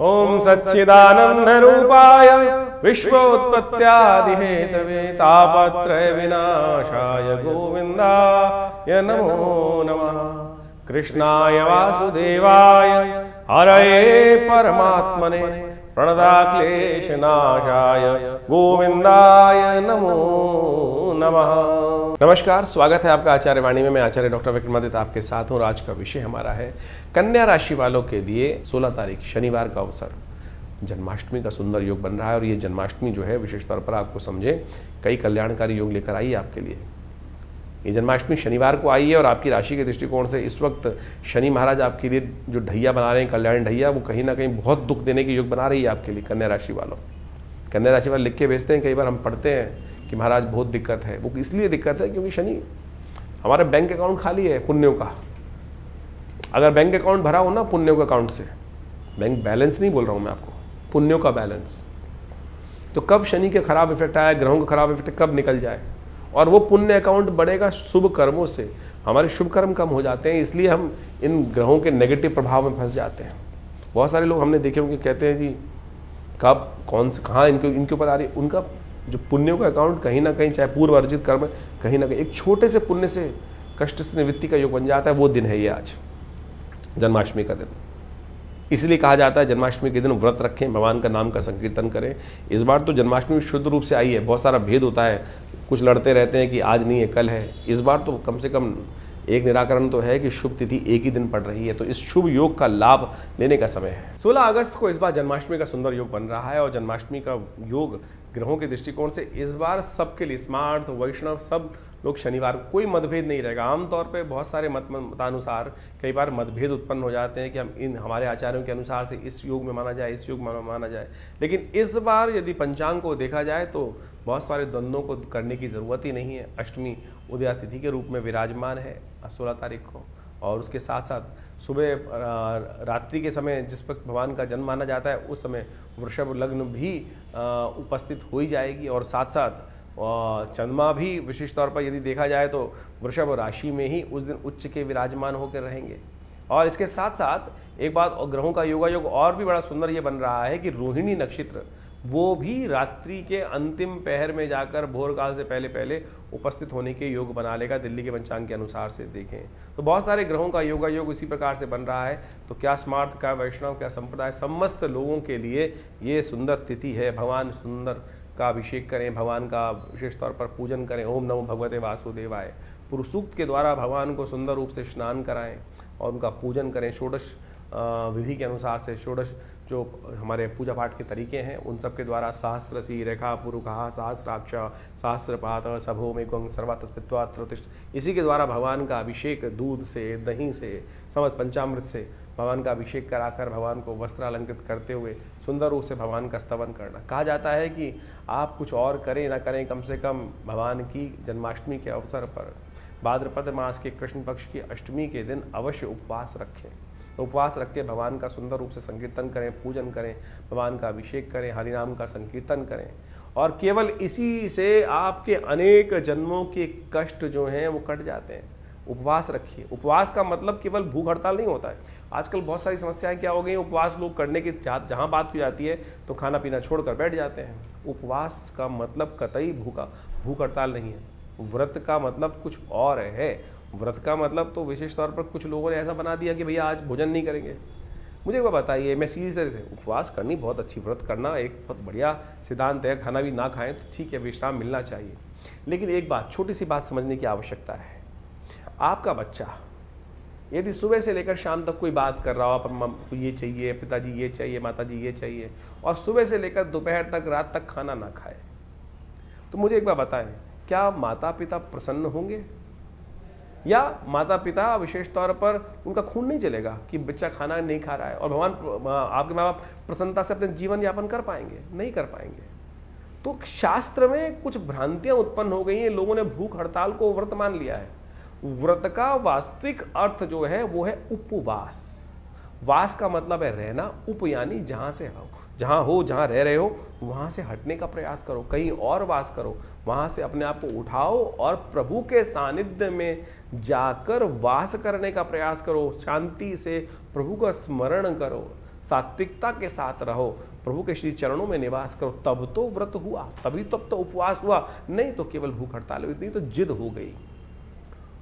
ओम सच्चिदानंद रूपाय विश्वोत्पत्त्यादिहेतवे तापत्रय विनाशाय गोविंदाय नमो नमः। कृष्णाय वासुदेवाय हरये परमात्मने प्रणताक्लेशनाशाय गोविंदाय नमो नमः। नमस्कार, स्वागत है आपका आचार्य वाणी में। मैं आचार्य डॉक्टर विक्रमादित्य आपके साथ हूँ। आज का विषय हमारा है कन्या राशि वालों के लिए 16 तारीख शनिवार का अवसर जन्माष्टमी का सुंदर योग बन रहा है। और ये जन्माष्टमी जो है विशेष तौर पर आपको समझे कई कल्याणकारी योग लेकर आई है आपके लिए। ये जन्माष्टमी शनिवार को आई है और आपकी राशि के दृष्टिकोण से इस वक्त शनि महाराज आपके लिए जो ढैया बना रहे हैं, कल्याण ढैया, वो कहीं ना कहीं बहुत दुख देने के योग बना रही है आपके लिए कन्या राशि वालों। कन्या राशि वाले लिख के भेजते हैं, कई बार हम पढ़ते हैं कि महाराज बहुत दिक्कत है। वो इसलिए दिक्कत है क्योंकि शनि हमारा बैंक अकाउंट खाली है पुण्यों का। अगर बैंक अकाउंट भरा हो ना पुण्यों के अकाउंट से, बैंक बैलेंस नहीं बोल रहा हूं मैं आपको, पुण्यों का बैलेंस, तो कब शनि के खराब इफेक्ट आया, ग्रहों का खराब इफेक्ट कब निकल जाए और वो पुण्य अकाउंट बढ़ेगा शुभ कर्मों से। हमारे शुभ कर्म कम हो जाते हैं, इसलिए हम इन ग्रहों के नेगेटिव प्रभाव में फंस जाते हैं। बहुत सारे लोग हमने देखे होंगे कहते हैं जी कब कौन से कहाँ इनके ऊपर आ रही, उनका जो पुण्यों का अकाउंट कहीं ना कहीं, चाहे पूर्व अर्जित कर्म, कहीं ना कहीं एक छोटे से पुण्य से कष्ट से निवृत्ति का योग बन जाता है। वो दिन है ये आज जन्माष्टमी का दिन। इसलिए कहा जाता है जन्माष्टमी के दिन व्रत रखें, भगवान का नाम का संकीर्तन करें। इस बार तो जन्माष्टमी शुद्ध रूप से आई है। बहुत सारा भेद होता है, कुछ लड़ते रहते हैं कि आज नहीं है कल है। इस बार तो कम से कम एक निराकरण तो है कि शुभ तिथि एक ही दिन पड़ रही है, तो इस शुभ योग का लाभ लेने का समय है। 16 अगस्त को इस बार जन्माष्टमी का सुंदर योग बन रहा है और जन्माष्टमी का योग ग्रहों के दृष्टिकोण से इस बार सबके लिए, स्मार्ट वैष्णव सब लोग शनिवार को कोई मतभेद नहीं रहेगा। आमतौर पे बहुत सारे मतानुसार कई बार मतभेद उत्पन्न हो जाते हैं कि हम इन हमारे आचार्यों के अनुसार से इस योग में माना जाए, इस योग में माना जाए। लेकिन इस बार यदि पंचांग को देखा जाए तो बहुत सारे द्वंद्वों को करने की जरूरत ही नहीं है। अष्टमी उदया तिथि के रूप में विराजमान है 16 तारीख को, और उसके साथ साथ सुबह रात्रि के समय जिस वक्त भगवान का जन्म माना जाता है उस समय वृषभ लग्न भी उपस्थित हो ही जाएगी। और साथ साथ चंद्रमा भी विशेष तौर पर यदि देखा जाए तो वृषभ राशि में ही उस दिन उच्च के विराजमान होकर रहेंगे। और इसके साथ साथ एक बात, और ग्रहों का योगायोग और भी बड़ा सुंदर ये बन रहा है कि रोहिणी नक्षत्र वो भी रात्रि के अंतिम पहर में जाकर भोर काल से पहले पहले उपस्थित होने के योग बना लेगा। दिल्ली के पंचांग के अनुसार से देखें तो बहुत सारे ग्रहों का योगायोग इसी प्रकार से बन रहा है। तो क्या स्मार्ट, क्या वैष्णव, क्या संप्रदाय, समस्त लोगों के लिए ये सुंदर तिथि है। भगवान सुंदर का अभिषेक करें, भगवान का विशेष तौर पर पूजन करें। ओम नमो भगवते वासुदेवाय पुरुष सूक्त के द्वारा भगवान को सुंदर रूप से स्नान कराएं और उनका पूजन करें। षोडश विधि के अनुसार से षोडश जो हमारे पूजा पाठ के तरीके हैं उन सब के द्वारा सहस्रसी रेखा पुरुखा सहस्राक्ष सहस्रपात सभो में गंग सर्वात्पित्वात्रोतिष्ठ, इसी के द्वारा भगवान का अभिषेक दूध से, दही से, समस्त पंचामृत से भगवान का अभिषेक कराकर भगवान को वस्त्र अलंकृत करते हुए सुंदर रूप से भगवान का स्तवन करना। कहा जाता है कि आप कुछ और करें ना करें, कम से कम भगवान की जन्माष्टमी के अवसर पर भाद्रपद मास के कृष्ण पक्ष की अष्टमी के दिन अवश्य उपवास रखें। तो उपवास रख के भगवान का सुंदर रूप से संकीर्तन करें, पूजन करें, भगवान का अभिषेक करें, हरिनाम का संकीर्तन करें। और केवल इसी से आपके अनेक जन्मों के कष्ट जो हैं वो कट जाते हैं। उपवास रखिए। उपवास का मतलब केवल भूख हड़ताल नहीं होता है। आजकल बहुत सारी समस्याएं क्या हो गई, उपवास लोग करने की जहाँ बात की जाती है तो खाना पीना छोड़कर बैठ जाते हैं। उपवास का मतलब कतई भूख हड़ताल नहीं है। व्रत का मतलब कुछ और है। व्रत का मतलब तो विशेष तौर पर कुछ लोगों ने ऐसा बना दिया कि भैया आज भोजन नहीं करेंगे। मुझे वो बताइए, मैं सीधी तरह से, उपवास करनी बहुत अच्छी, व्रत करना एक बहुत बढ़िया सिद्धांत है। खाना भी ना खाएं तो ठीक है, विश्राम मिलना चाहिए। लेकिन एक बात, छोटी सी बात समझने की आवश्यकता है। आपका बच्चा यदि सुबह से लेकर शाम तक कोई बात कर रहा हो, आपको ये चाहिए, पिताजी ये चाहिए, माताजी ये चाहिए, और सुबह से लेकर दोपहर तक, रात तक खाना ना खाए, तो मुझे एक बार बताएं, क्या माता पिता प्रसन्न होंगे? या माता पिता विशेष तौर पर उनका खून नहीं चलेगा कि बच्चा खाना नहीं खा रहा है, और भगवान आपके माँ बाप प्रसन्नता से अपने जीवन यापन कर पाएंगे? नहीं कर पाएंगे। तो शास्त्र में कुछ भ्रांतियां उत्पन्न हो गई हैं। लोगों ने भूख हड़ताल को व्रत मान लिया है। व्रत का वास्तविक अर्थ जो है वो है उपवास। वास का मतलब है रहना, उप यानी जहां से हो, जहां रह रहे हो वहां से हटने का प्रयास करो, कहीं और वास करो, वहां से अपने आप को उठाओ और प्रभु के सानिध्य में जाकर वास करने का प्रयास करो। शांति से प्रभु का स्मरण करो, सात्विकता के साथ रहो, प्रभु के श्री चरणों में निवास करो, तब तो व्रत हुआ, तभी तब तो उपवास हुआ, नहीं तो केवल भूख हड़ताल हुई, नहीं तो जिद हो गई।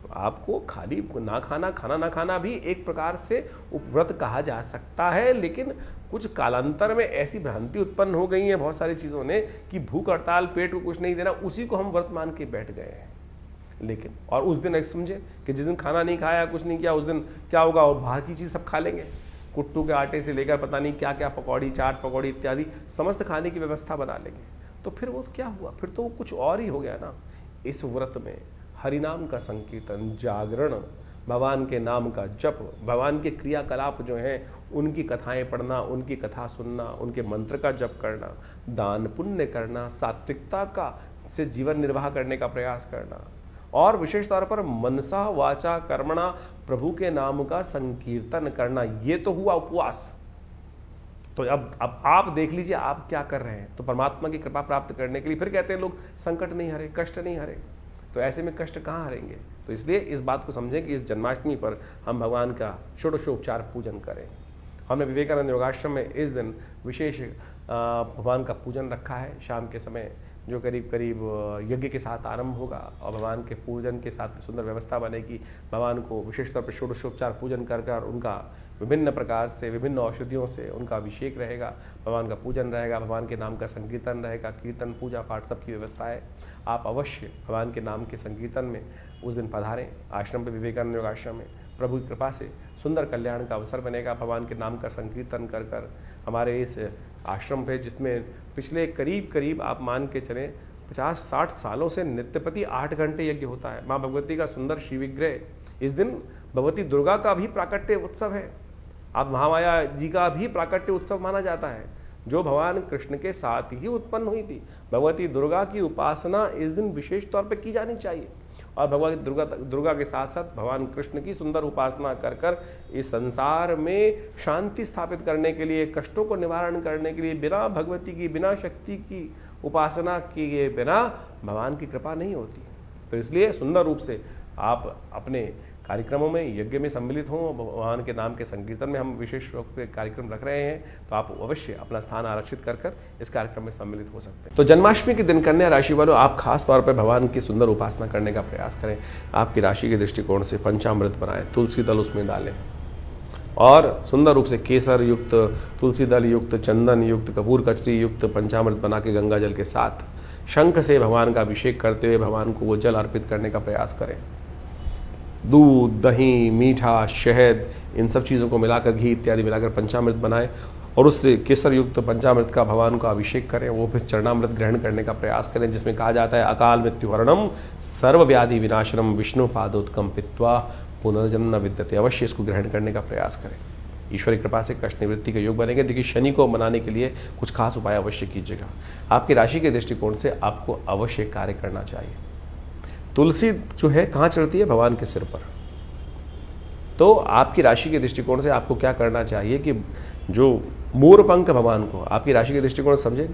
तो आपको खाली ना खाना, खाना ना खाना भी एक प्रकार से व्रत कहा जा सकता है, लेकिन कुछ कालांतर में ऐसी भ्रांति उत्पन्न हो गई है बहुत सारी चीज़ों ने कि भूख हड़ताल, पेट को कुछ नहीं देना, उसी को हम व्रत मान के बैठ गए हैं। लेकिन और उस दिन एक समझे कि जिस दिन खाना नहीं खाया, कुछ नहीं किया, उस दिन क्या होगा, और बाहर की चीज़ सब खा लेंगे, कुट्टू के आटे से लेकर पता नहीं क्या क्या, पकौड़ी, चाट पकौड़ी इत्यादि समस्त खाने की व्यवस्था बना लेंगे। तो फिर वो क्या हुआ, फिर तो वो कुछ और ही हो गया ना। इस व्रत में हरिनाम का संकीर्तन, जागरण, भगवान के नाम का जप, भगवान के क्रियाकलाप जो हैं उनकी कथाएं पढ़ना, उनकी कथा सुनना, उनके मंत्र का जप करना, दान पुण्य करना, सात्विकता का से जीवन निर्वाह करने का प्रयास करना, और विशेष तौर पर मनसा वाचा कर्मणा प्रभु के नाम का संकीर्तन करना, ये तो हुआ उपवास। तो अब आप देख लीजिए आप क्या कर रहे हैं। तो परमात्मा की कृपा प्राप्त करने के लिए फिर कहते हैं लोग संकट नहीं हरे, कष्ट नहीं हरे, तो ऐसे में कष्ट कहाँ हरेंगे। तो इसलिए इस बात को समझें कि इस जन्माष्टमी पर हम भगवान का षोडशोपचार पूजन करें। हमने विवेकानंद योगाश्रम में इस दिन विशेष भगवान का पूजन रखा है शाम के समय, जो करीब करीब यज्ञ के साथ आरंभ होगा और भगवान के पूजन के साथ सुंदर व्यवस्था बनेगी। भगवान को विशेष तौर पर षोडशोपचार पूजन कर कर उनका विभिन्न प्रकार से, विभिन्न औषधियों से उनका अभिषेक रहेगा, भगवान का पूजन रहेगा, भगवान के नाम का संकीर्तन रहेगा, कीर्तन पूजा पाठ सबकी व्यवस्था है। आप अवश्य भगवान के नाम के संकीर्तन में उस दिन पधारें आश्रम पर, विवेकानंद योग आश्रम में। प्रभु की कृपा से सुंदर कल्याण का अवसर बनेगा। भगवान के नाम का संकीर्तन कर कर हमारे इस आश्रम पे, जिसमें पिछले करीब करीब आप मान के चलें 50-60 सालों से नित्यप्रति 8 घंटे यज्ञ होता है। माँ भगवती का सुंदर शिव विग्रह, इस दिन भगवती दुर्गा का भी प्राकट्य उत्सव है, आप महामाया जी का भी प्राकट्य उत्सव माना जाता है, जो भगवान कृष्ण के साथ ही उत्पन्न हुई थी। भगवती दुर्गा की उपासना इस दिन विशेष तौर पर की जानी चाहिए, और भगवती दुर्गा के साथ साथ भगवान कृष्ण की सुंदर उपासना कर कर इस संसार में शांति स्थापित करने के लिए, कष्टों को निवारण करने के लिए, बिना भगवती की, बिना शक्ति की उपासना किए बिना भगवान की कृपा नहीं होती। तो इसलिए सुंदर रूप से आप अपने कार्यक्रमों में, यज्ञ में सम्मिलित हों। भगवान के नाम के संकीर्तन में हम विशेष रूप से कार्यक्रम रख रहे हैं, तो आप अवश्य अपना स्थान आरक्षित कर कर इस कार्यक्रम में सम्मिलित हो सकते हैं। तो जन्माष्टमी के दिन कन्या राशि वालों, आप खास तौर पर भगवान की सुंदर उपासना करने का प्रयास करें। आपकी राशि के दृष्टिकोण से पंचामृत बनाएं, तुलसी दल उसमें डालें, और सुंदर रूप से केसर युक्त, तुलसी दल युक्त, चंदन युक्त, कपूर कचरी युक्त पंचामृत बना के गंगा जल के साथ शंख से भगवान का अभिषेक करते हुए भगवान को वो जल अर्पित करने का प्रयास करें। दूध, दही, मीठा, शहद, इन सब चीज़ों को मिलाकर, घी इत्यादि मिलाकर पंचामृत बनाएं और उससे केसर युक्त पंचामृत का भगवान का अभिषेक करें। वो फिर चरणामृत ग्रहण करने का प्रयास करें, जिसमें कहा जाता है अकाल मृत्युहरणम सर्वव्याधि विनाशनम विष्णु पादोत्कम पित्वा पुनर्जन्म न विद्यते। अवश्य इसको ग्रहण करने का प्रयास करें। ईश्वरी कृपा से कष्ट निवृत्ति के योग बनेंगे। देखिए, शनि को मनाने के लिए कुछ खास उपाय अवश्य कीजिएगा। आपकी राशि के दृष्टिकोण से आपको अवश्य कार्य करना चाहिए। तुलसी जो है कहाँ चढ़ती है? भगवान के सिर पर। तो आपकी राशि के दृष्टिकोण से आपको क्या करना चाहिए कि जो मोरपंख भगवान को, आपकी राशि के दृष्टिकोण से समझे,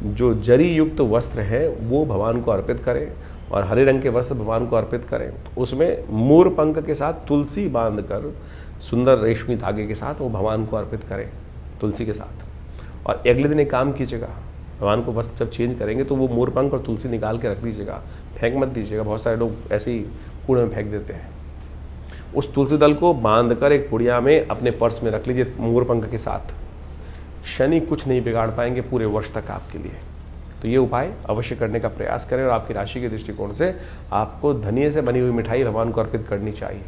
जो जरी युक्त वस्त्र है वो भगवान को अर्पित करें, और हरे रंग के वस्त्र भगवान को अर्पित करें। उसमें मोरपंख के साथ तुलसी बांधकर सुंदर रेशमी धागे के साथ वो भगवान को अर्पित करें तुलसी के साथ। और अगले दिन एक काम कीजिएगा, भगवान को वस्त्र जब चेंज करेंगे तो वो मोरपंख और तुलसी निकाल के रख लीजिएगा, फेंक मत दीजिएगा। बहुत सारे लोग ऐसे ही कूड़े में फेंक देते हैं। उस तुलसी दल को बांधकर एक पुड़िया में अपने पर्स में रख लीजिए मोरपंख के साथ। शनि कुछ नहीं बिगाड़ पाएंगे पूरे वर्ष तक आपके लिए। तो ये उपाय अवश्य करने का प्रयास करें। और आपकी राशि के दृष्टिकोण से आपको धनिये से बनी हुई मिठाई भगवान को अर्पित करनी चाहिए।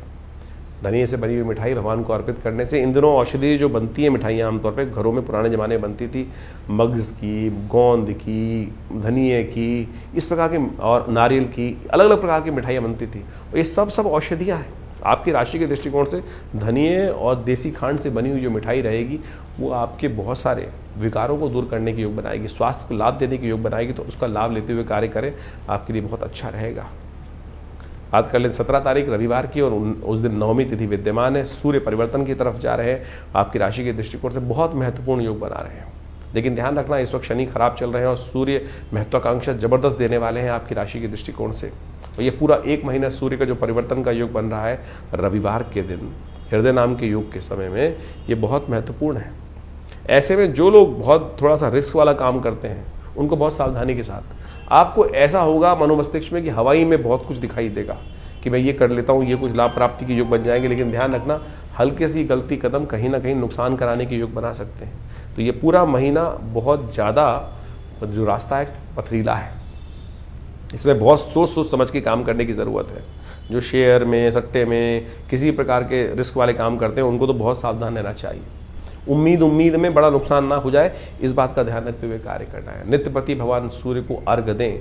धनिये से बनी हुई मिठाई भगवान को अर्पित करने से, इन दिनों औषधि जो बनती है मिठाइयाँ आमतौर पे घरों में पुराने ज़माने में बनती थी, मगज़ की, गोंद की, धनिये की, इस प्रकार की और नारियल की अलग अलग प्रकार की मिठाइयाँ बनती थी। और ये सब औषधियाँ हैं। आपकी राशि के दृष्टिकोण से धनिये और देसी खांड से बनी हुई जो मिठाई रहेगी वो आपके बहुत सारे विकारों को दूर करने के योग बनाएगी, स्वास्थ्य को लाभ देने के योग बनाएगी। तो उसका लाभ लेते हुए कार्य करें, आपके लिए बहुत अच्छा रहेगा। बात कर लें 17 तारीख रविवार की, और उस दिन नवमी तिथि विद्यमान है। सूर्य परिवर्तन की तरफ जा रहे हैं। आपकी राशि के दृष्टिकोण से बहुत महत्वपूर्ण योग बना रहे हैं। लेकिन ध्यान रखना, इस वक्त शनि खराब चल रहे हैं और सूर्य महत्वाकांक्षा जबरदस्त देने वाले हैं आपकी राशि के दृष्टिकोण से। और ये पूरा एक महीना सूर्य का जो परिवर्तन का योग बन रहा है रविवार के दिन, हृदय नाम के योग के समय में, ये बहुत महत्वपूर्ण है। ऐसे में जो लोग बहुत थोड़ा सा रिस्क वाला काम करते हैं उनको बहुत सावधानी के साथ, आपको ऐसा होगा मनोमस्तिष्क में कि हवाई में बहुत कुछ दिखाई देगा कि मैं ये कर लेता हूँ, ये कुछ लाभ प्राप्ति के योग बन जाएंगे, लेकिन ध्यान रखना हल्के सी गलती कदम कहीं ना कहीं नुकसान कराने के योग बना सकते हैं। तो ये पूरा महीना बहुत ज़्यादा जो रास्ता है पथरीला है, इसमें बहुत सोच समझ के काम करने की ज़रूरत है। जो शेयर में, सट्टे में, किसी प्रकार के रिस्क वाले काम करते हैं उनको तो बहुत सावधान रहना चाहिए। उम्मीद में बड़ा नुकसान ना हो जाए, इस बात का ध्यान रखते हुए कार्य करना है। नित्य प्रति भगवान सूर्य को अर्घ दें,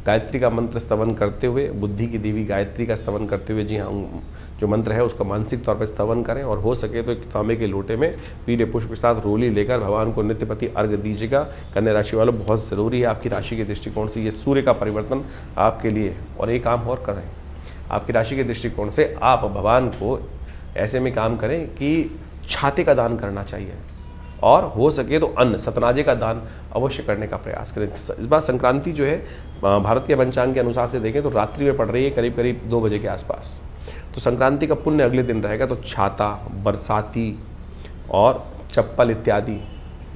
गायत्री का मंत्र स्तवन करते हुए, बुद्धि की देवी गायत्री का स्तवन करते हुए, जी हाँ, जो मंत्र है उसका मानसिक तौर पर स्तवन करें, और हो सके तो एक तांबे के लोटे में पीले पुष्प के साथ रोली लेकर भगवान को नित्य प्रति अर्घ दीजिएगा। कन्या राशि वालों, बहुत ज़रूरी है आपकी राशि के दृष्टिकोण से ये सूर्य का परिवर्तन आपके लिए। और एक काम और करें, आपकी राशि के दृष्टिकोण से आप भगवान को ऐसे में काम करें कि छाते का दान करना चाहिए, और हो सके तो अन्न सतनाजे का दान अवश्य करने का प्रयास करें। इस बार संक्रांति जो है भारत के पंचांग के अनुसार से देखें तो रात्रि में पड़ रही है, करीब करीब 2 बजे के आसपास। तो संक्रांति का पुण्य अगले दिन रहेगा, तो छाता, बरसाती और चप्पल इत्यादि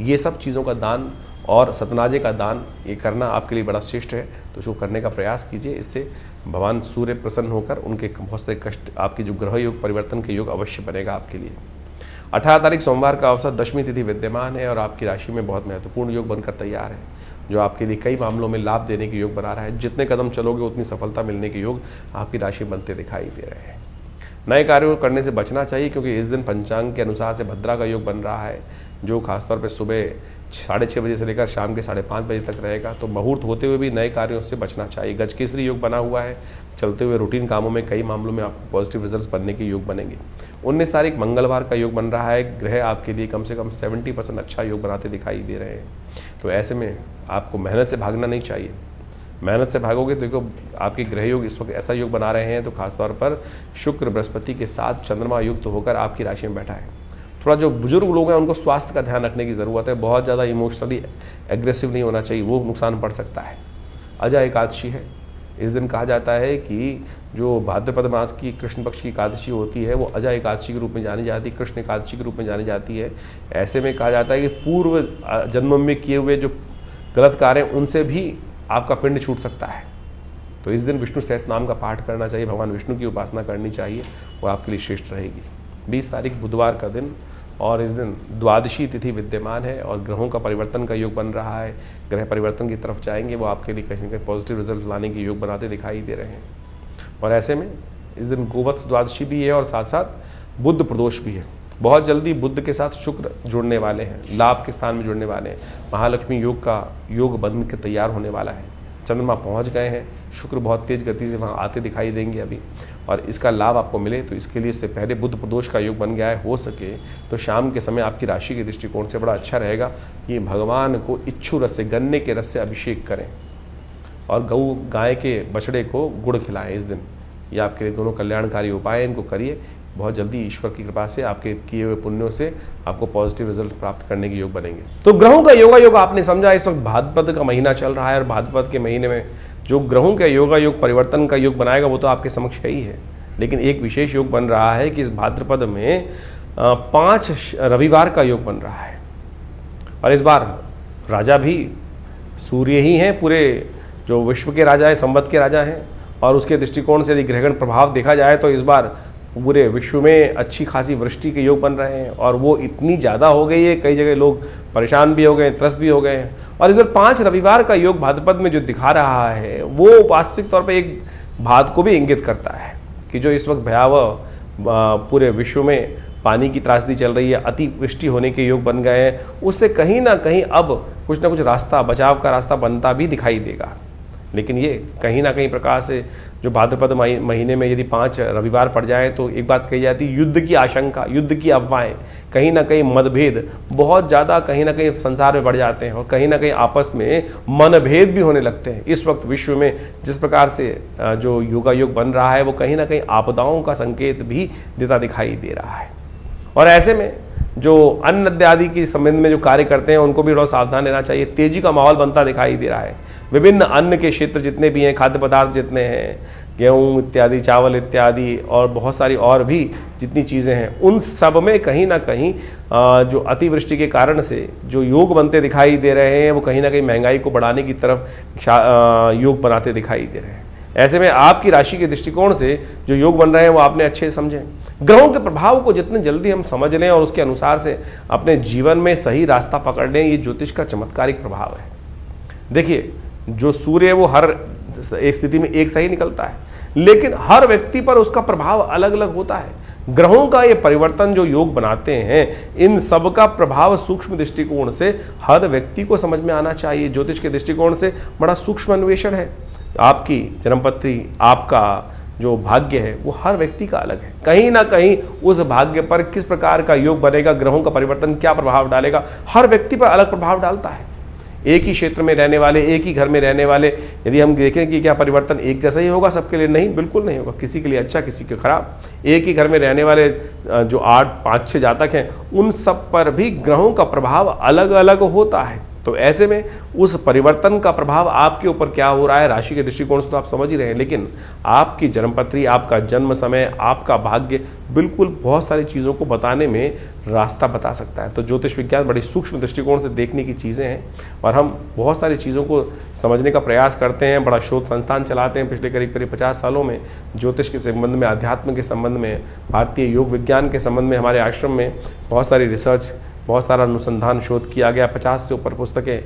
ये सब चीज़ों का दान और सतनाजे का दान ये करना आपके लिए बड़ा श्रेष्ठ है। तो इसको करने का प्रयास कीजिए, इससे भगवान सूर्य प्रसन्न होकर उनके बहुत से कष्ट, आपके जो ग्रह योग परिवर्तन के योग अवश्य बनेगा आपके लिए। 18 तारीख सोमवार का अवसर दशमी तिथि विद्यमान है और आपकी राशि में बहुत महत्वपूर्ण योग बनकर तैयार है, जो आपके लिए कई मामलों में लाभ देने के योग बना रहा है। जितने कदम चलोगे उतनी सफलता मिलने के योग आपकी राशि बनते दिखाई दे रहे हैं। नए कार्यों को करने से बचना चाहिए, क्योंकि इस दिन पंचांग के अनुसार से भद्रा का योग बन रहा है, जो खासतौर पर सुबह 6:30 बजे से लेकर शाम के 5:30 बजे तक रहेगा। तो मुहूर्त होते हुए भी नए कार्यों से बचना चाहिए। गजकेसरी योग बना हुआ है, चलते हुए रूटीन कामों में कई मामलों में आपको पॉजिटिव रिजल्ट्स बनने के योग बनेंगे। 19 तारीख मंगलवार का योग बन रहा है, ग्रह आपके लिए कम से कम 70% अच्छा योग बनाते दिखाई दे रहे हैं। तो ऐसे में आपको मेहनत से भागना नहीं चाहिए। मेहनत से भागोगे तो देखो आपके ग्रह योग इस वक्त ऐसा योग बना रहे हैं, तो खासतौर पर शुक्र बृहस्पति के साथ चंद्रमा युक्त होकर आपकी राशि में बैठा है। थोड़ा जो बुजुर्ग लोग हैं उनको स्वास्थ्य का ध्यान रखने की ज़रूरत है, बहुत ज़्यादा इमोशनली एग्रेसिव नहीं होना चाहिए, वो नुकसान पड़ सकता है। अजय एकादशी है, इस दिन कहा जाता है कि जो भाद्रपद मास की कृष्ण पक्ष की एकादशी होती है वो अजय एकादशी के रूप में जानी जाती है, कृष्ण एकादशी के रूप में जानी जाती है। ऐसे में कहा जाता है कि पूर्व जन्मों में किए हुए जो गलत कार्य हैं उनसे भी आपका पिंड छूट सकता है। तो इस दिन विष्णु सहस्त्रनाम का पाठ करना चाहिए, भगवान विष्णु की उपासना करनी चाहिए, वो आपके लिए श्रेष्ठ रहेगी। 20 तारीख बुधवार का दिन, और इस दिन द्वादशी तिथि विद्यमान है और ग्रहों का परिवर्तन का योग बन रहा है। ग्रह परिवर्तन की तरफ जाएंगे, वो आपके लिए कहीं न कहीं पॉजिटिव रिजल्ट लाने के योग बनाते दिखाई दे रहे हैं। और ऐसे में इस दिन गोवत्स द्वादशी भी है और साथ साथ बुध प्रदोष भी है। बहुत जल्दी बुध के साथ शुक्र जुड़ने वाले हैं, लाभ के स्थान में जुड़ने वाले हैं। महालक्ष्मी योग का योग बन के तैयार होने वाला है। चंद्रमा पहुंच गए हैं, शुक्र बहुत तेज गति से वहां आते दिखाई देंगे अभी, और इसका लाभ आपको मिले तो इसके लिए इससे पहले बुध प्रदोष का योग बन गया है। हो सके तो शाम के समय आपकी राशि के दृष्टिकोण से बड़ा अच्छा रहेगा कि भगवान को इच्छू रस से, गन्ने के रस से अभिषेक करें और गाय के बछड़े को गुड़ खिलाएं इस दिन। ये आपके लिए दोनों कल्याणकारी उपाय हैं, इनको करिए। बहुत जल्दी ईश्वर की कृपा से आपके किए हुए पुण्यों से आपको पॉजिटिव रिजल्ट प्राप्त करने के योग बनेंगे। तो ग्रहों का योगा योग आपने समझा, इस वक्त भाद्रपद का महीना चल रहा है और भाद्रपद के महीने में जो ग्रहों का योगा योग परिवर्तन का योग बनाएगा वो तो आपके समक्ष है ही है, लेकिन एक विशेष योग बन रहा है कि इस भाद्रपद में 5 रविवार का योग बन रहा है। और इस बार राजा भी सूर्य ही हैं, पूरे जो विश्व के राजा हैं, संवत के राजा हैं, और उसके दृष्टिकोण से यदि ग्रहगण प्रभाव देखा जाए तो इस बार पूरे विश्व में अच्छी खासी वृष्टि के योग बन रहे हैं, और वो इतनी ज़्यादा हो गई है, कई जगह लोग परेशान भी हो गए, त्रस्त भी हो गए हैं। और इस बार 5 रविवार का योग भाद्रपद में जो दिखा रहा है वो वास्तविक तौर पे एक बात को भी इंगित करता है कि जो इस वक्त भयावह पूरे विश्व में पानी की त्रासदी चल रही है, अतिवृष्टि होने के योग बन गए हैं, उससे कहीं ना कहीं अब कुछ ना कुछ रास्ता, बचाव का रास्ता बनता भी दिखाई देगा। लेकिन ये कहीं ना कहीं प्रकार से जो भाद्रपद महीने में यदि 5 रविवार पड़ जाए तो एक बात कही जाती है, युद्ध की आशंका, युद्ध की अफवाहें, कहीं ना कहीं मतभेद बहुत ज़्यादा कहीं ना कहीं संसार में बढ़ जाते हैं और कहीं ना कहीं आपस में मनभेद भी होने लगते हैं। इस वक्त विश्व में जिस प्रकार से जो योगा योग बन रहा है वो कहीं ना कहीं आपदाओं का संकेत भी देता दिखाई दे रहा है। और ऐसे में जो अन्न आदि के संबंध में जो कार्य करते हैं उनको भी थोड़ा सावधान रहना चाहिए। तेजी का माहौल बनता दिखाई दे रहा है। विभिन्न अन्न के क्षेत्र जितने भी हैं, खाद्य पदार्थ जितने हैं, गेहूँ इत्यादि, चावल इत्यादि और बहुत सारी और भी जितनी चीज़ें हैं, उन सब में कहीं ना कहीं जो अतिवृष्टि के कारण से जो योग बनते दिखाई दे रहे हैं वो कहीं ना कहीं महंगाई को बढ़ाने की तरफ योग बनाते दिखाई दे रहे हैं। ऐसे में आपकी राशि के दृष्टिकोण से जो योग बन रहे हैं वो आपने अच्छे से समझें। ग्रहों के प्रभाव को जितने जल्दी हम समझ लें और उसके अनुसार से अपने जीवन में सही रास्ता पकड़ लें, ये ज्योतिष का चमत्कारिक प्रभाव है। देखिए, जो सूर्य है वो हर एक स्थिति में एक सही निकलता है, लेकिन हर व्यक्ति पर उसका प्रभाव अलग अलग होता है। ग्रहों का ये परिवर्तन जो योग बनाते हैं, इन सब का प्रभाव सूक्ष्म दृष्टिकोण से हर व्यक्ति को समझ में आना चाहिए। ज्योतिष के दृष्टिकोण से बड़ा सूक्ष्म अन्वेषण है। आपकी जन्मपत्री, आपका जो भाग्य है वो हर व्यक्ति का अलग है। कहीं ना कहीं उस भाग्य पर किस प्रकार का योग बनेगा, ग्रहों का परिवर्तन क्या प्रभाव डालेगा, हर व्यक्ति पर अलग प्रभाव डालता है। एक ही क्षेत्र में रहने वाले, एक ही घर में रहने वाले, यदि हम देखें कि क्या परिवर्तन एक जैसा ही होगा सबके लिए, नहीं, बिल्कुल नहीं होगा। किसी के लिए अच्छा, किसी के खराब। एक ही घर में रहने वाले जो 8, 5, 6 जातक हैं, उन सब पर भी ग्रहों का प्रभाव अलग अलग होता है। तो ऐसे में उस परिवर्तन का प्रभाव आपके ऊपर क्या हो रहा है, राशि के दृष्टिकोण से तो आप समझ ही रहे हैं, लेकिन आपकी जन्मपत्री, आपका जन्म समय, आपका भाग्य बिल्कुल बहुत सारी चीज़ों को बताने में रास्ता बता सकता है। तो ज्योतिष विज्ञान बड़ी सूक्ष्म दृष्टिकोण से देखने की चीज़ें हैं और हम बहुत सारी चीज़ों को समझने का प्रयास करते हैं। बड़ा शोध संस्थान चलाते हैं पिछले करीब 50 सालों में। ज्योतिष के संबंध में, अध्यात्म के संबंध में, भारतीय योग विज्ञान के संबंध में हमारे आश्रम में बहुत सारी रिसर्च, बहुत सारा अनुसंधान, शोध किया गया। 50 से ऊपर पुस्तकें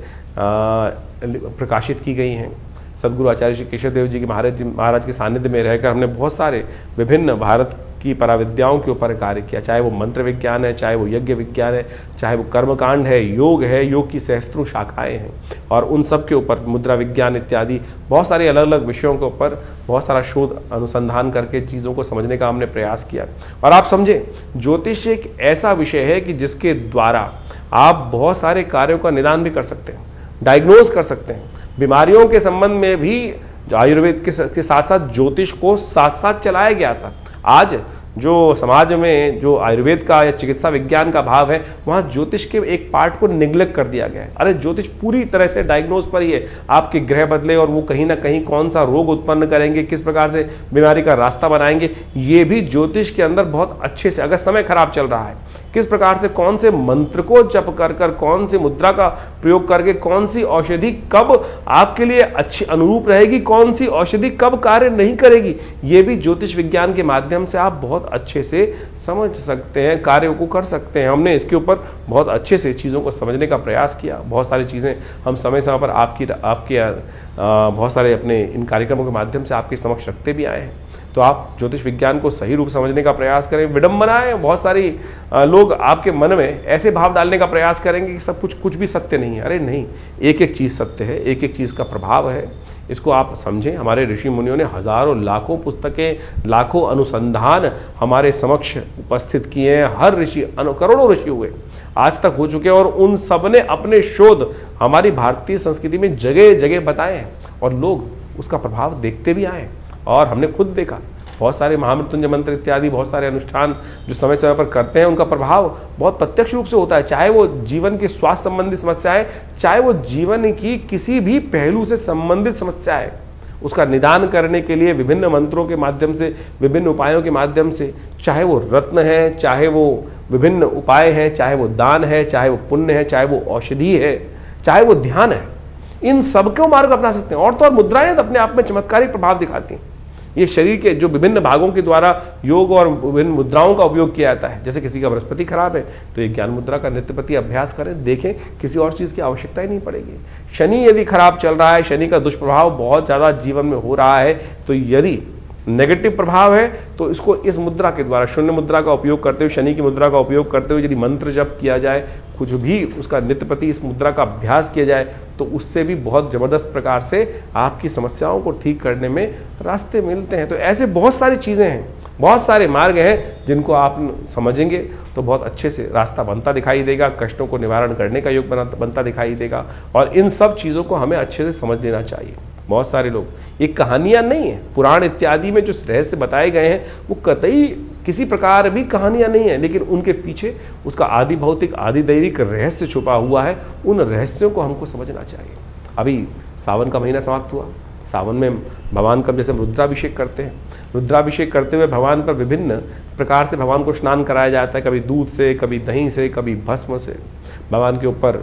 प्रकाशित की गई हैं। सदगुरु आचार्य श्री केशव देव जी के महाराज के सानिध्य में रहकर हमने बहुत सारे विभिन्न भारत की पराविद्याओं के ऊपर कार्य किया, चाहे वो मंत्र विज्ञान है, चाहे वो यज्ञ विज्ञान है, चाहे वो कर्मकांड है, योग की सहस्त्रों शाखाएं हैं, और उन सब के ऊपर मुद्रा विज्ञान इत्यादि बहुत सारे अलग अलग विषयों के ऊपर बहुत सारा शोध अनुसंधान करके चीज़ों को समझने का हमने प्रयास किया। और आप समझें, ज्योतिष एक ऐसा विषय है कि जिसके द्वारा आप बहुत सारे कार्यों का निदान भी कर सकते हैं, डायग्नोज कर सकते हैं। बीमारियों के संबंध में भी आयुर्वेद के साथ साथ ज्योतिष को साथ साथ चलाया गया था। आज जो समाज में जो आयुर्वेद का या चिकित्सा विज्ञान का भाव है, वहाँ ज्योतिष के एक पार्ट को निग्लेक्ट कर दिया गया है। अरे ज्योतिष पूरी तरह से डायग्नोज पर ही है, आपके ग्रह बदले और वो कहीं ना कहीं कौन सा रोग उत्पन्न करेंगे, किस प्रकार से बीमारी का रास्ता बनाएंगे, ये भी ज्योतिष के अंदर बहुत अच्छे से, अगर समय खराब चल रहा है, किस प्रकार से कौन से मंत्र को जप कर कर, कौन सी मुद्रा का प्रयोग करके, कौन सी औषधि कब आपके लिए अच्छी अनुरूप रहेगी, कौन सी औषधि कब कार्य नहीं करेगी, ये भी ज्योतिष विज्ञान के माध्यम से आप बहुत अच्छे से समझ सकते हैं, कार्यों को कर सकते हैं। हमने इसके ऊपर बहुत अच्छे से चीज़ों को समझने का प्रयास किया। बहुत सारी चीज़ें हम समय समय पर आपके बहुत सारे अपने इन कार्यक्रमों के माध्यम से आपके समक्ष रखते भी आए हैं। तो आप ज्योतिष विज्ञान को सही रूप समझने का प्रयास करें। विडंबनाएं, बहुत सारी लोग आपके मन में ऐसे भाव डालने का प्रयास करेंगे कि सब कुछ भी सत्य नहीं है। अरे नहीं, एक एक चीज़ सत्य है, एक एक चीज़ का प्रभाव है। इसको आप समझें। हमारे ऋषि मुनियों ने हजारों लाखों पुस्तकें, लाखों अनुसंधान हमारे समक्ष उपस्थित किए हैं। हर ऋषि, करोड़ों ऋषि हुए आज तक हो चुके हैं, और उन सब ने अपने शोध हमारी भारतीय संस्कृति में जगह जगह बताए हैं, और लोग उसका प्रभाव देखते भी आए। और हमने खुद देखा, बहुत सारे महामृत्युंजय मंत्र इत्यादि, बहुत सारे अनुष्ठान जो समय समय पर करते हैं, उनका प्रभाव बहुत प्रत्यक्ष रूप से होता है। चाहे वो जीवन की स्वास्थ्य संबंधी समस्याएं, चाहे वो जीवन की किसी भी पहलू से संबंधित समस्या है, उसका निदान करने के लिए विभिन्न मंत्रों के माध्यम से, विभिन्न उपायों के माध्यम से, चाहे वो रत्न है, चाहे वो विभिन्न उपाय हैं, चाहे वो दान है, चाहे वो पुण्य है, चाहे वो औषधि है, चाहे वो ध्यान है, इन सबको मार्ग अपना सकते हैं। और तो और मुद्राएं तो अपने आप में चमत्कारिक प्रभाव दिखाती हैं। ये शरीर के जो विभिन्न भागों के द्वारा योग और विभिन्न मुद्राओं का उपयोग किया जाता है। जैसे किसी का बृहस्पति खराब है तो ये ज्ञान मुद्रा का नित्य प्रति अभ्यास करें, देखें, किसी और चीज़ की आवश्यकता ही नहीं पड़ेगी। शनि यदि खराब चल रहा है, शनि का दुष्प्रभाव बहुत ज़्यादा जीवन में हो रहा है, तो यदि नेगेटिव प्रभाव है तो इसको इस मुद्रा के द्वारा, शून्य मुद्रा का उपयोग करते हुए, शनि की मुद्रा का उपयोग करते हुए यदि मंत्र जप किया जाए, कुछ भी उसका नित्य प्रति इस मुद्रा का अभ्यास किया जाए, तो उससे भी बहुत जबरदस्त प्रकार से आपकी समस्याओं को ठीक करने में रास्ते मिलते हैं। तो ऐसे बहुत सारी चीज़ें हैं, बहुत सारे मार्ग हैं जिनको आप समझेंगे तो बहुत अच्छे से रास्ता बनता दिखाई देगा, कष्टों को निवारण करने का योग बनता दिखाई देगा। और इन सब चीज़ों को हमें अच्छे से समझ लेना चाहिए। बहुत सारे लोग, ये कहानियाँ नहीं है, पुराण इत्यादि में जो रहस्य बताए गए हैं वो कतई किसी प्रकार भी कहानियाँ नहीं है, लेकिन उनके पीछे उसका आदि भौतिक, आदि दैविक रहस्य छुपा हुआ है। उन रहस्यों को हमको समझना चाहिए। अभी सावन का महीना समाप्त हुआ, सावन में भगवान का जैसे हम रुद्राभिषेक करते हैं, रुद्राभिषेक करते हुए भगवान पर विभिन्न प्रकार से भगवान को स्नान कराया जाता है, कभी दूध से, कभी दही से, कभी भस्म से। भगवान के ऊपर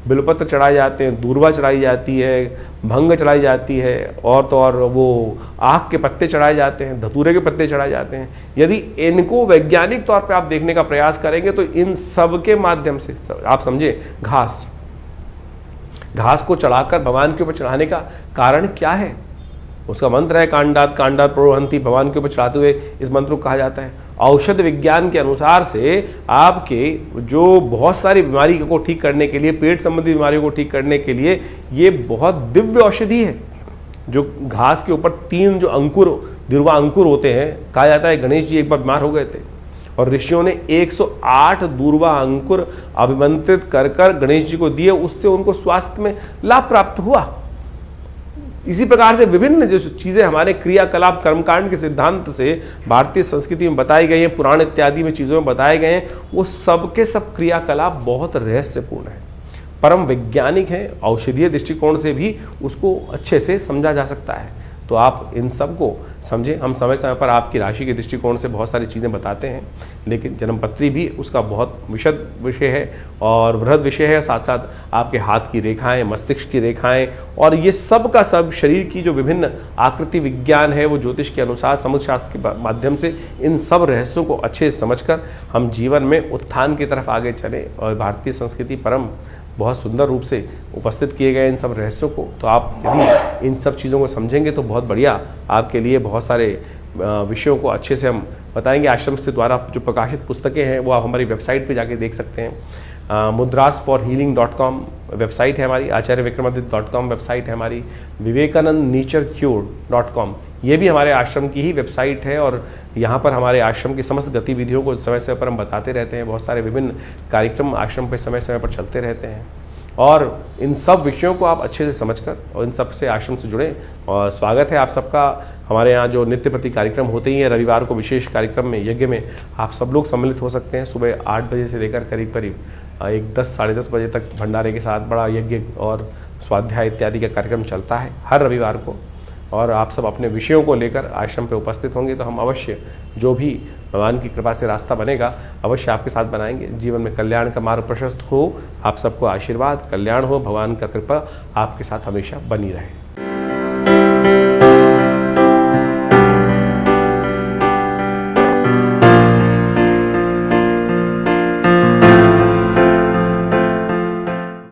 बिल्वपत्र चढ़ाए जाते हैं, दूर्वा चढ़ाई जाती है, भंग चढ़ाई जाती है, और तो और वो आक के पत्ते चढ़ाए जाते हैं, धतूरे के पत्ते चढ़ाए जाते हैं। यदि इनको वैज्ञानिक तौर पे आप देखने का प्रयास करेंगे तो इन सब के माध्यम से आप समझे, घास को चढ़ाकर भगवान के ऊपर चढ़ाने का कारण क्या है? उसका मंत्र है कांडात कांडात प्रोहंती। भगवान के ऊपर चढ़ाते हुए इस मंत्र को कहा जाता है। औषध विज्ञान के अनुसार से आपके जो बहुत सारी बीमारी को ठीक करने के लिए, पेट संबंधी बीमारियों को ठीक करने के लिए ये बहुत दिव्य औषधि है। जो घास के ऊपर 3 जो अंकुर, दिरवा अंकुर होते हैं, कहा जाता है गणेश जी एक बार बीमार हो गए थे और ऋषियों ने 108 दूर्वा अंकुर अभिमंत्रित कर कर गणेश जी को दिए, उससे उनको स्वास्थ्य में लाभ प्राप्त हुआ। इसी प्रकार से विभिन्न जो चीजें हमारे क्रियाकलाप कर्मकांड के सिद्धांत से भारतीय संस्कृति में बताई गई हैं, पुराण इत्यादि में चीजों में बताए गए हैं, वो सब के सब क्रियाकलाप बहुत रहस्यपूर्ण है, परम वैज्ञानिक है। औषधीय दृष्टिकोण से भी उसको अच्छे से समझा जा सकता है। तो आप इन सब को समझें। हम समय समय पर आपकी राशि के दृष्टिकोण से बहुत सारी चीज़ें बताते हैं, लेकिन जन्मपत्री भी उसका बहुत विशद विषय है और बृहद विषय है। साथ साथ आपके हाथ की रेखाएं, मस्तिष्क की रेखाएं और ये सब का सब शरीर की जो विभिन्न आकृति विज्ञान है, वो ज्योतिष के अनुसार समुद्र शास्त्र के माध्यम से इन सब रहस्यों को अच्छे से समझकर हम जीवन में उत्थान की तरफ आगे चलें। और भारतीय संस्कृति परम बहुत सुंदर रूप से उपस्थित किए गए इन सब रहस्यों को, तो आप यदि इन सब चीज़ों को समझेंगे तो बहुत बढ़िया आपके लिए बहुत सारे विषयों को अच्छे से हम बताएंगे। आश्रम से द्वारा जो प्रकाशित पुस्तकें हैं वो आप हमारी वेबसाइट पे जाके देख सकते हैं। mudrasforhealing.com वेबसाइट है हमारी, acharyavikramadiत्य.com वेबसाइट है हमारी, vivekanandnaturecure.com ये भी हमारे आश्रम की ही वेबसाइट है। और यहाँ पर हमारे आश्रम की समस्त गतिविधियों को समय समय पर हम बताते रहते हैं। बहुत सारे विभिन्न कार्यक्रम आश्रम पे समय समय पर चलते रहते हैं और इन सब विषयों को आप अच्छे से समझकर और इन सब से आश्रम से जुड़े। और स्वागत है आप सबका हमारे यहाँ जो नित्य प्रति कार्यक्रम होते ही हैं। रविवार को विशेष कार्यक्रम में, यज्ञ में आप सब लोग सम्मिलित हो सकते हैं। सुबह 8 बजे से लेकर करीब करीब 10 साढ़े 10 बजे तक भंडारे के साथ बड़ा यज्ञ और स्वाध्याय इत्यादि का कार्यक्रम चलता है हर रविवार को। और आप सब अपने विषयों को लेकर आश्रम पे उपस्थित होंगे तो हम अवश्य जो भी भगवान की कृपा से रास्ता बनेगा अवश्य आपके साथ बनाएंगे। जीवन में कल्याण का मार्ग प्रशस्त हो, आप सबको आशीर्वाद, कल्याण हो, भगवान का कृपा आपके साथ हमेशा बनी रहे।